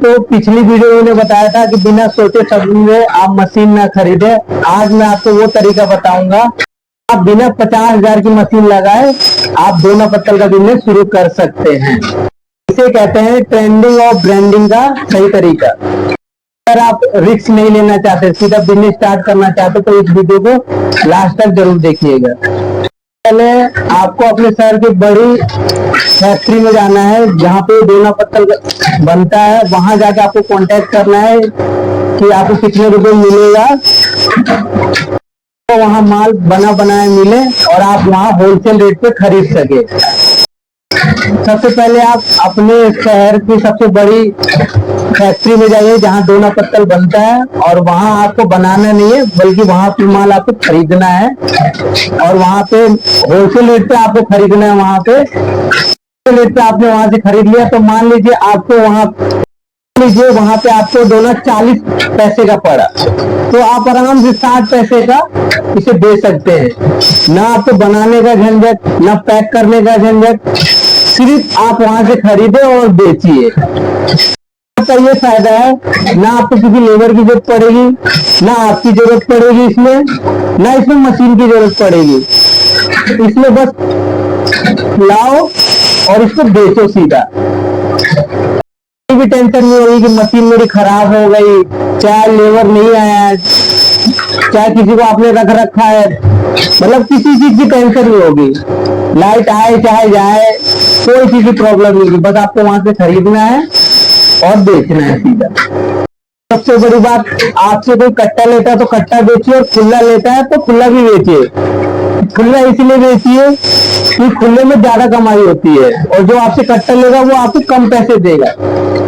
आपको पिछली वीडियो में बताया था कि बिना सोचे समझे आप मशीन ना खरीदे। आज मैं आपको वो तरीका बताऊंगा, आप बिना 50,000 की मशीन लगाए आप दोना पत्तल का बिजनेस शुरू कर सकते हैं। इसे कहते हैं ट्रेंडिंग और ब्रांडिंग का सही तरीका। अगर आप रिस्क नहीं लेना चाहते, सीधा बिजनेस स्टार्ट करना चाहते तो इस वीडियो को लास्ट तक जरूर देखिएगा। पहले आपको अपने शहर की बड़ी फैक्ट्री में जाना है जहाँ पे दोना पत्तल बनता है। वहां जाके आपको कांटेक्ट करना है कि आपको कितने रुपए मिलेगा, तो वहां माल बना बनाया मिले और आप वहां होलसेल रेट पे खरीद सके। सबसे पहले आप अपने शहर की सबसे बड़ी फैक्ट्री में जाइए जहाँ दोना पत्तल बनता है, और वहां आपको बनाना नहीं है बल्कि वहां पे माल आपको खरीदना है और वहां पे होलसेल रेट पे आपको खरीदना है। वहां पे रेट पे आपने वहां से खरीद लिया तो मान लीजिए आपको वहां पे आपको दोना 40 पैसे का पड़ा, तो आप आराम से 60 पैसे का इसे दे सकते हैं। ना आपको बनाने का झंझट, ना पैक करने का झंझट, सिर्फ आप वहां से खरीदे और बेचिए। तो ये फायदा है, ना आपको किसी लेबर की जरूरत पड़ेगी, ना आपकी जरूरत पड़ेगी इसमें, ना इसमें मशीन की जरूरत पड़ेगी। इसमें बस लाओ और इसको बेचो सीधा। कोई भी टेंशन नहीं होगी कि मशीन मेरी खराब हो गई, चाहे लेबर नहीं आया, चाहे किसी को आपने रख रखा है, मतलब किसी चीज की टेंशन नहीं होगी। लाइट आए चाहे जाए, कोई चीज की प्रॉब्लम नहीं होगी। बस आपको वहां से खरीदना है और बेचना है सीधा। सबसे बड़ी बात, आपसे कोई कट्टा लेता है तो कट्टा बेचिए, और खुला लेता है तो खुला भी बेचिए। खुला इसलिए बेचिए कि खुले में ज्यादा कमाई होती है, और जो आपसे कट्टा लेगा वो आपको कम पैसे देगा,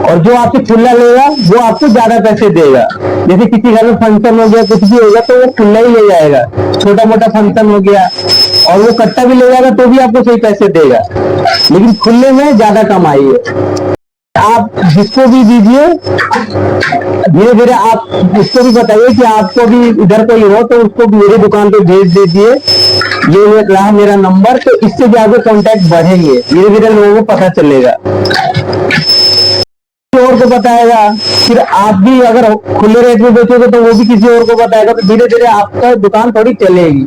और जो आपसे खुला लेगा वो आपको ज्यादा पैसे देगा। जैसे किसी घर में फंक्शन हो गया, कुछ भी होगा तो वो खुला ही ले जाएगा। छोटा मोटा फंक्शन हो गया और वो कट्टा भी ले जाएगा तो भी आपको सही पैसे देगा, लेकिन खुले में ज्यादा कमाई है। आप जिसको भी दीजिए, धीरे धीरे आप उसको भी बताइए कि आपको भी इधर कोई हो तो उसको भी मेरी दुकान पे भेज दीजिए, ये रहा मेरा नंबर। तो इससे भी आपके कॉन्टेक्ट बढ़ेंगे, धीरे धीरे लोगों को पता चलेगा, और को बताएगा। फिर आप भी अगर खुले रेट में बेचोगे तो वो भी किसी और को बताएगा, तो धीरे धीरे आपका दुकान थोड़ी चलेगी।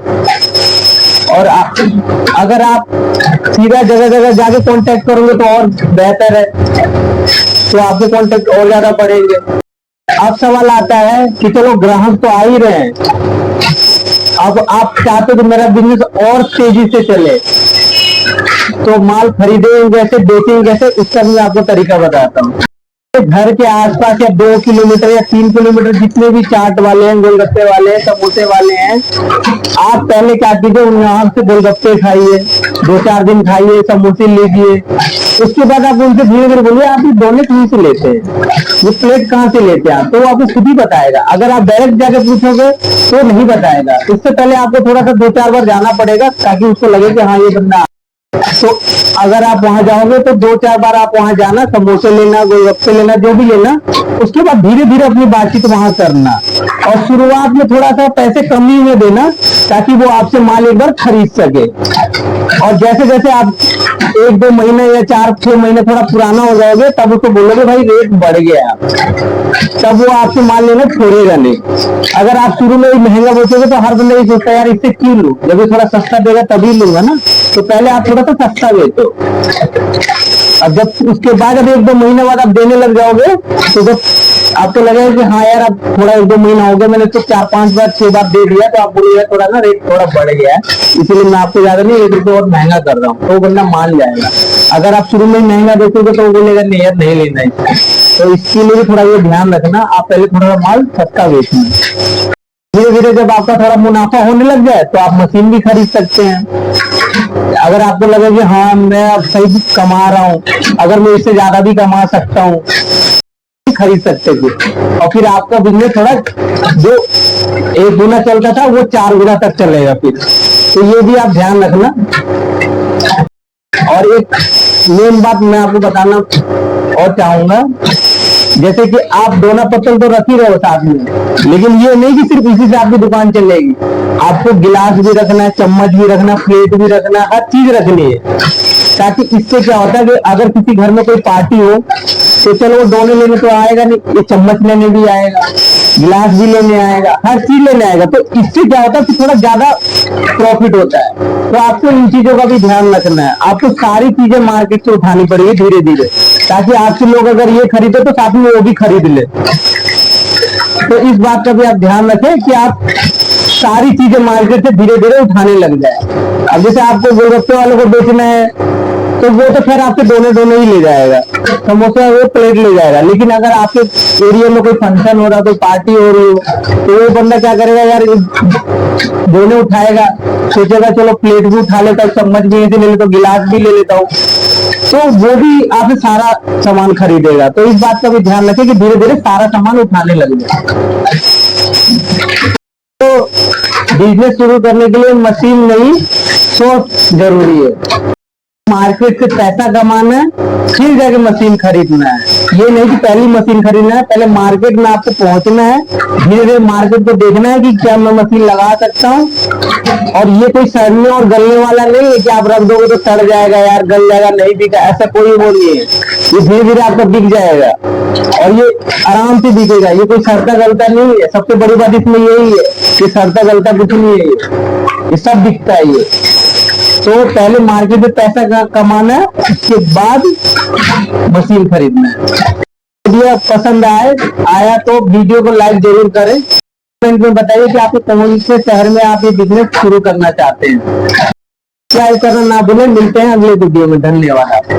और अगर आप सीधा जगह जगह जाके कांटेक्ट करोगे तो और बेहतर है, तो आपके कांटेक्ट और ज्यादा बढ़ेंगे। अब सवाल आता है कि चलो ग्राहक तो आ ही रहे हैं, अब आप चाहते तो मेरा बिजनेस और तेजी से चले, तो माल खरीदेंगे कैसे, बेचेंगे कैसे, उसका भी मैं आपको तरीका बताता हूँ। घर के आसपास या 2 किलोमीटर या 3 किलोमीटर जितने भी चाट वाले हैं, गोलगप्पे वाले हैं, समोसे वाले हैं, आप पहले क्या कीजिए, वहां से गोलगप्पे खाइए, 2-4 दिन खाइए, समोसे लीजिए। उसके बाद आप उनसे धीरे धीरे बोलिए आप ये दोने कहीं से लेते हैं, ये प्लेट कहाँ से लेते हैं, तो वो आपको खुद ही बताएगा। अगर आप डायरेक्ट जाके पूछोगे तो नहीं बताएगा, उससे पहले आपको थोड़ा सा 2-4 बार जाना पड़ेगा ताकि उसको लगे कि हाँ ये बंदा। तो अगर आप वहां जाओगे तो 2-4 बार आप वहां जाना, समोसे लेना, गोलगप्पे लेना, जो भी लेना, उसके बाद धीरे धीरे अपनी बातचीत वहां करना, और शुरुआत में थोड़ा सा पैसे कम ही में देना ताकि वो आपसे माल एक बार खरीद सके। और जैसे जैसे आप 1-2 महीने या 4-6 महीने थोड़ा पुराना हो जाओगे तब उसको बोलोगे भाई रेट बढ़ गया, तब वो आपसे माल लेना छोड़ेगा नहीं। अगर आप शुरू में ही महंगा बेचोगे तो हर बंदा ये सोचता है यार इससे क्यों लूं, जब ये थोड़ा सस्ता देगा तभी लूंगा ना, तो पहले आप थोड़ा सा सस्ता बेचो। अब जब उसके बाद जब 1-2 महीने बाद आप देने लग जाओगे तो जब आपको लगेगा कि हाँ यार अब थोड़ा 1-2 महीना हो गया, मैंने तो 4-5 बार 6 बार दे दिया, तो आप बोलिएगा थोड़ा ना रेट थोड़ा बढ़ गया है, इसलिए मैं आपको ज्यादा नहीं 1 रुपये और महंगा कर रहा हूँ, तो वो बंदा मान जाएगा। अगर आप शुरू में महंगा बेचोगे तो वो बोलेगा नहीं यार नहीं लेना है, तो इसके लिए भी थोड़ा ये ध्यान रखना, आप पहले थोड़ा माल सस्ता बेचना। धीरे धीरे जब आपका थोड़ा मुनाफा होने लग जाए तो आप मशीन भी खरीद सकते हैं। अगर आपको लगे कि हाँ मैं अब सही कमा रहा हूँ, अगर मैं इससे ज्यादा भी कमा सकता हूँ, खरीद सकते थे, और फिर आपका बिजनेस थोड़ा जो 1 गुना चलता था वो 4 गुना तक चलेगा फिर। तो ये भी आप ध्यान रखना। और एक मेन बात मैं आपको बताना और चाहूंगा, जैसे कि आप दोना पत्तल तो रख ही रहे हो साथ में, लेकिन ये नहीं कि सिर्फ इसी से आपकी दुकान चलेगी, आपको गिलास भी रखना है, चम्मच भी रखना, प्लेट भी रखना, हर चीज रखनी है। ताकि इससे क्या होता है कि अगर किसी घर में कोई पार्टी हो तो चलो वो डोने लेने तो आएगा नहीं, ये चम्मच लेने भी आएगा, गिलास भी लेने आएगा, हर चीज लेने आएगा। तो इससे क्या होता है कि थोड़ा ज्यादा प्रॉफिट होता है। तो आपको इन चीजों का भी ध्यान रखना है। आपको सारी चीजें मार्केट से उठानी पड़ेगी धीरे धीरे, ताकि आपसे लोग अगर ये खरीदे तो साथ में वो भी खरीद ले। तो इस बात का भी आप ध्यान रखें कि आप सारी चीजें मार्केट से धीरे धीरे उठाने लग जाए। अब जैसे आपको गोलगप्पे वालों को बेचना है तो वो तो खैर आपके दोने ही ले जाएगा, समोसा वो प्लेट ले जाएगा। लेकिन अगर आपके एरिया में कोई फंक्शन हो रहा, कोई पार्टी हो रही हो, तो वो बंदा क्या करेगा यार, दोने उठाएगा, सोचेगा चलो प्लेट भी उठा लेता हूँ, चम्मच भी ऐसे ले लेता हूँ, गिलास भी ले लेता हूँ, तो वो भी आपसे सारा सामान खरीदेगा। तो इस बात का भी ध्यान रखें कि धीरे धीरे सारा सामान उठाने लग जाए। तो बिजनेस शुरू करने के लिए मशीन नहीं, सोच जरूरी है। मार्केट से पैसा कमाना है, फिर जाके मशीन खरीदना है। ये नहीं कि पहली मशीन खरीदना है, पहले मार्केट में आपको पहुंचना है, धीरे धीरे मार्केट को देखना है कि क्या मैं मशीन लगा सकता हूँ। और ये कोई सड़ने और गलने वाला नहीं है कि आप रख दोगे तो सड़ जाएगा यार, गल जाएगा, नहीं बिका, ऐसा कोई वो नहीं है। ये धीरे धीरे आपका बिक जाएगा और ये आराम से बिकेगा। ये कोई सड़ता गलता नहीं है। सबसे बड़ी बात इसमें यही है कि सड़ता गलता कुछ नहीं है, ये सब बिकता है। ये तो पहले मार्केट में पैसा कमाना है, उसके बाद मशीन खरीदना है। वीडियो पसंद आया तो वीडियो को लाइक जरूर करें। कमेंट में बताइए कि आप कौन से शहर में आप ये बिजनेस शुरू करना चाहते हैं। क्या करना ना भूलें। मिलते हैं अगले वीडियो में। धन्यवाद।